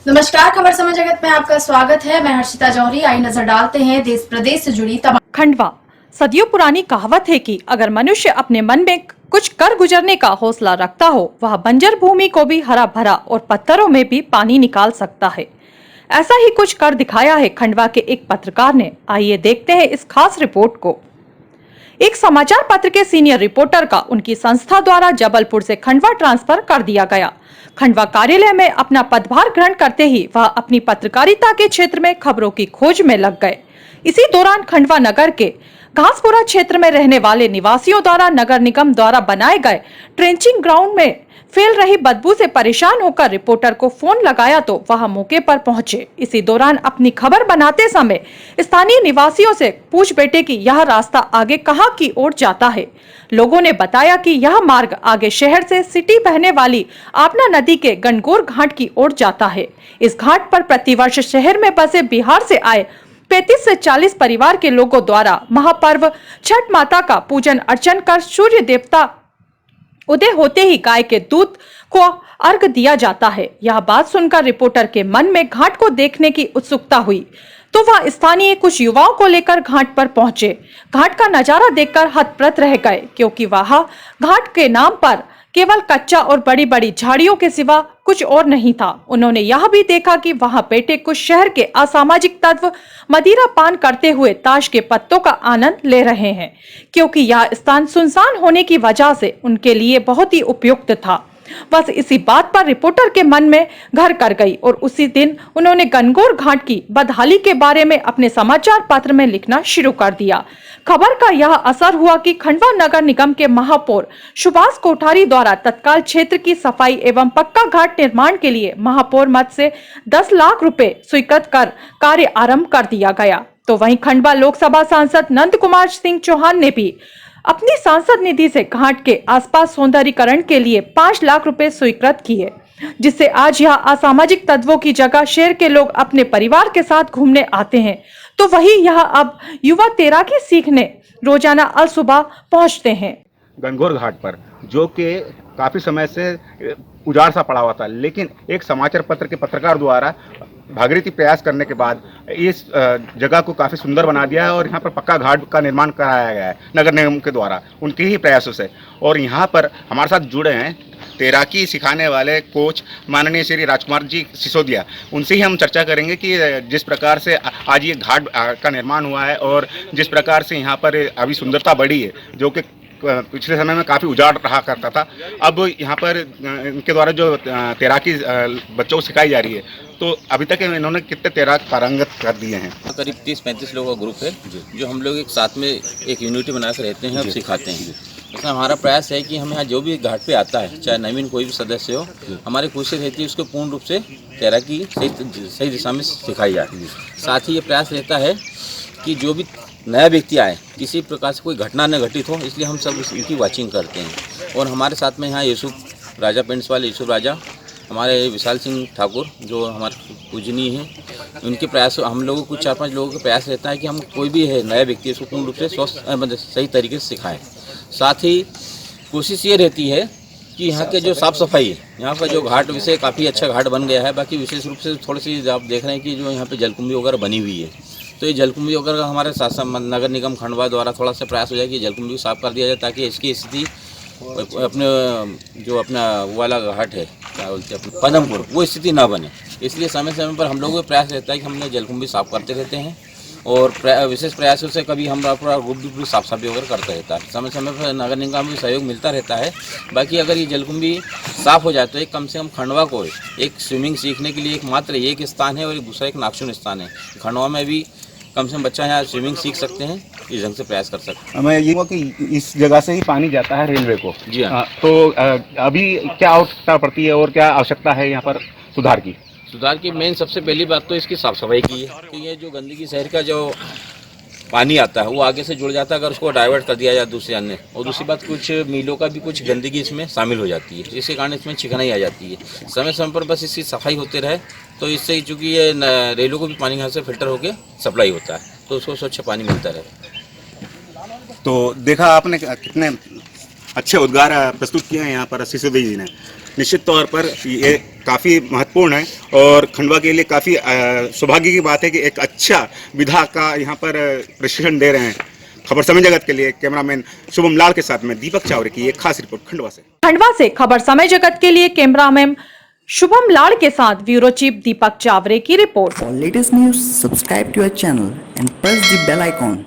नमस्कार, खबर समय जगत में आपका स्वागत है। मैं हर्षिता जौहरी। आई नजर डालते हैं देश प्रदेश से जुड़ी तमाम। खंडवा। सदियों पुरानी कहावत है कि अगर मनुष्य अपने मन में कुछ कर गुजरने का हौसला रखता हो, वह बंजर भूमि को भी हरा भरा और पत्थरों में भी पानी निकाल सकता है। ऐसा ही कुछ कर दिखाया है खंडवा के एक पत्रकार ने। आइए देखते हैं इस खास रिपोर्ट को। एक समाचार पत्र के सीनियर रिपोर्टर का उनकी संस्था द्वारा जबलपुर से खंडवा ट्रांसफर कर दिया गया। खंडवा कार्यालय में अपना पदभार ग्रहण करते ही वह अपनी पत्रकारिता के क्षेत्र में खबरों की खोज में लग गए। इसी दौरान खंडवा नगर के घासपुरा क्षेत्र में रहने वाले निवासियों द्वारा नगर निगम द्वारा बनाए गए ट्रेंचिंग ग्राउंड में फैल रही बदबू से परेशान होकर रिपोर्टर को फोन लगाया तो वह मौके पर पहुंचे। इसी दौरान अपनी खबर बनाते समय स्थानीय निवासियों से पूछ बैठे कि यह रास्ता आगे कहां की ओर जाता है। लोगों ने बताया कि यह मार्ग आगे शहर से सिटी बहने वाली आपना नदी के गणगौर घाट की ओर जाता है। इस घाट पर प्रतिवर्ष शहर में बसे बिहार से आए 35 से 40 परिवार के लोगों द्वारा महापर्व छठ माता का पूजन अर्चन कर सूर्य देवता उदय होते ही गाय के दूध को अर्घ दिया जाता है। यह बात सुनकर रिपोर्टर के मन में घाट को देखने की उत्सुकता हुई तो वह स्थानीय कुछ युवाओं को लेकर घाट पर पहुंचे। घाट का नजारा देखकर हतप्रभ रह गए, क्योंकि वहां घाट के नाम पर केवल कच्चा और बड़ी बड़ी झाड़ियों के सिवा कुछ और नहीं था। उन्होंने यह भी देखा कि वहां बैठे कुछ शहर के असामाजिक तत्व मदिरा पान करते हुए ताश के पत्तों का आनंद ले रहे हैं, क्योंकि यह स्थान सुनसान होने की वजह से उनके लिए बहुत ही उपयुक्त था। बस इसी बात पर रिपोर्टर के मन में घर कर गई और उसी दिन उन्होंने गणगौर घाट की बदहाली के बारे में अपने समाचार पत्र में लिखना शुरू कर दिया। खबर का यह असर हुआ कि खंडवा नगर निगम के महापौर सुभाष कोठारी द्वारा तत्काल क्षेत्र की सफाई एवं पक्का घाट निर्माण के लिए महापौर मद से 10 लाख रुपए स्वीकृत कर कार्य आरंभ कर दिया गया। तो वहीं खंडवा लोकसभा सांसद नंद कुमार सिंह चौहान ने भी अपनी सांसद निधि से घाट के आसपास सौंदर्यीकरण के लिए 5 लाख रुपए स्वीकृत किए, जिससे आज यह असामाजिक तत्वों की जगह शहर के लोग अपने परिवार के साथ घूमने आते हैं। तो वही यह अब युवा तैराकी सीखने रोजाना अल सुबह पहुंचते हैं। गणगौर घाट पर, जो कि काफ़ी समय से उजाड़ सा पड़ा हुआ था, लेकिन एक समाचार पत्र के पत्रकार द्वारा भागीरथी प्रयास करने के बाद इस जगह को काफ़ी सुंदर बना दिया है और यहाँ पर पक्का घाट का निर्माण कराया गया है नगर निगम के द्वारा, उनके ही प्रयासों से। और यहाँ पर हमारे साथ जुड़े हैं तैराकी सिखाने वाले कोच माननीय श्री राजकुमार जी सिसोदिया। उनसे ही हम चर्चा करेंगे कि जिस प्रकार से आज ये घाट का निर्माण हुआ है और जिस प्रकार से यहाँ पर अभी सुंदरता बढ़ी है, जो कि पिछले समय में काफ़ी उजाड़ रहा करता था, अब यहाँ पर इनके द्वारा जो तैराकी बच्चों को सिखाई जा रही है, तो अभी तक इन्होंने कितने तैराक पारंगत कर दिए हैं? करीब 30-35 लोगों का ग्रुप है जो हम लोग एक साथ में एक यूनिटी बनाकर रहते हैं और सिखाते हैं। इसमें हमारा प्रयास है कि हम यहाँ जो भी घाट पे आता है, चाहे नवीन कोई भी सदस्य हो, हमारी कोशिश रहती है उसको पूर्ण रूप से तैराकी सही दिशा में सिखाई जाए। साथ ही ये प्रयास रहता है कि जो भी नया व्यक्ति आए, किसी प्रकार से कोई घटना न घटित हो, इसलिए हम सब इनकी वॉचिंग करते हैं। और हमारे साथ में यहाँ यूसुफ राजा पेंट्स वाले यूसुफ राजा, हमारे विशाल सिंह ठाकुर जो हमारे पूजनीय हैं, उनके प्रयास हम लोगों को 4-5 लोगों का प्रयास रहता है कि हम कोई भी है नया व्यक्ति उसको पूर्ण रूप से स्वस्थ सही तरीके से सिखाएं। साथ ही कोशिश ये रहती है कि यहाँ के जो साफ़ सफाई है, यहाँ का जो घाट वैसे काफ़ी अच्छा घाट बन गया है, बाकी विशेष रूप से थोड़ी सी आप देख रहे हैं कि जो यहाँ पे जलकुंभी वगैरह बनी हुई है, तो ये जलकुंभी वगैरह का हमारे शासन नगर निगम खंडवा द्वारा थोड़ा सा प्रयास हो जाए कि जलकुंभी को साफ कर दिया जाए, ताकि इसकी स्थिति अपने जो अपना वाला घाट है क्या बोलते हैं पदमपुर, वो स्थिति ना बने। इसलिए समय समय पर हम लोगों का प्रयास रहता है कि हमने जलकुंभी साफ करते रहते हैं और विशेष प्रयासों से कभी हम पूरा ग्रुप भी पूरी साफ सफाई वगैरह करता रहता है। समय समय पर नगर निगम का भी सहयोग मिलता रहता है। बाकी अगर ये जलकुंभी साफ हो जाए तो एक कम से कम खंडवा को एक स्विमिंग सीखने के लिए एक मात्र एक स्थान है और दूसरा एक नागचुन स्थान है। खंडवा में भी कम से कम बच्चा यहाँ स्विमिंग सीख सकते हैं, इस ढंग से प्रयास कर सकते हैं। मैं ये हुआ कि इस जगह से ही पानी जाता है रेलवे को। जी हाँ। तो अभी क्या आवश्यकता पड़ती है और क्या आवश्यकता है यहाँ पर सुधार की? सुधार की मेन सबसे पहली बात तो इसकी साफ़ सफाई की है कि ये जो गंदगी शहर का जो पानी आता है वो आगे से जुड़ जाता है, अगर उसको डाइवर्ट कर दिया जाए दूसरे अन्य। और दूसरी बात, कुछ मीलों का भी कुछ गंदगी इसमें शामिल हो जाती है, जिसके कारण इसमें चिकनाई आ जाती है। समय समय पर बस इसकी सफाई होते रहे तो इससे, चूँकि ये रेलों को भी पानी यहाँ से फिल्टर होकर सप्लाई होता है, तो उसको स्वच्छ पानी मिलता रहे। तो देखा आपने कितने अच्छे उद्गार प्रस्तुत किए हैं यहाँ पर सिसोदिया जी ने। निश्चित तौर पर ये काफ़ी महत्वपूर्ण है और खंडवा के लिए काफ़ी सौभाग्य की बात है कि एक अच्छा विधा का यहाँ पर प्रशिक्षण दे रहे हैं। खबर समय जगत के लिए कैमरामैन शुभम लाल के साथ में दीपक चावरे की एक खास रिपोर्ट खंडवा से। खंडवा से खबर समय जगत के लिए कैमरामैन शुभम लाल के साथ ब्यूरो चीफ दीपक चावरे की report. For latest news, subscribe to our channel and press the bell icon.